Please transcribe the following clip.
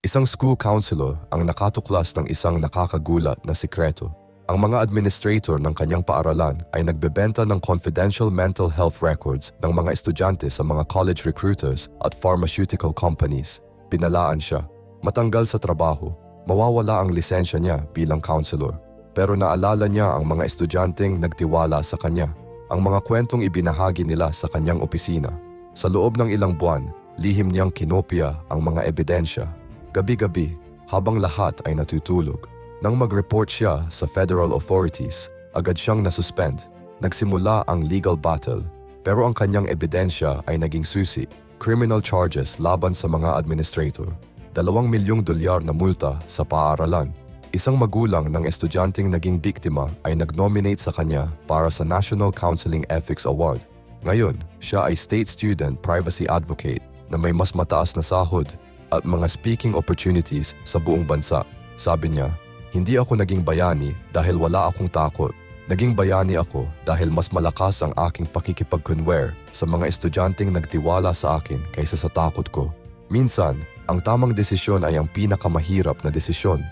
Isang school counselor ang nakatuklas ng isang nakakagulat na sikreto. Ang mga administrator ng kanyang paaralan ay nagbebenta ng confidential mental health records ng mga estudyante sa mga college recruiters at pharmaceutical companies. Pinalaan siya. Matanggal sa trabaho, mawawala ang lisensya niya bilang counselor. Pero naalala niya ang mga estudyanteng nagtiwala sa kanya. Ang mga kwentong ibinahagi nila sa kanyang opisina. Sa loob ng ilang buwan, lihim niyang kinopya ang mga ebidensya. Gabi-gabi, habang lahat ay natutulog. Nang mag-report siya sa federal authorities, agad siyang nasuspend. Nagsimula ang legal battle, pero ang kanyang ebidensya ay naging susi. Criminal charges laban sa mga administrator. $2 milyong na multa sa paaralan. Isang magulang ng estudyanteng naging biktima ay nag-nominate sa kanya para sa National Counseling Ethics Award. Ngayon, siya ay State Student Privacy Advocate na may mas mataas na sahod at mga speaking opportunities sa buong bansa. Sabi niya, "Hindi ako naging bayani dahil wala akong takot. Naging bayani ako dahil mas malakas ang aking pakikipagkunwer sa mga estudyanteng nagtiwala sa akin kaysa sa takot ko. Minsan, ang tamang desisyon ay ang pinakamahirap na desisyon."